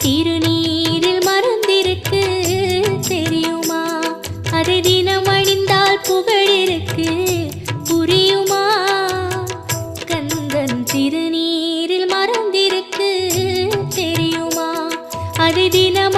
திருநீரில் மறந்திருக்கு தெரியுமா? அதை தினம் அணிந்தால் புகழிருக்கு புரியுமா? கந்தன் திருநீரில் மறந்திருக்கு தெரியுமா? அதை தினம்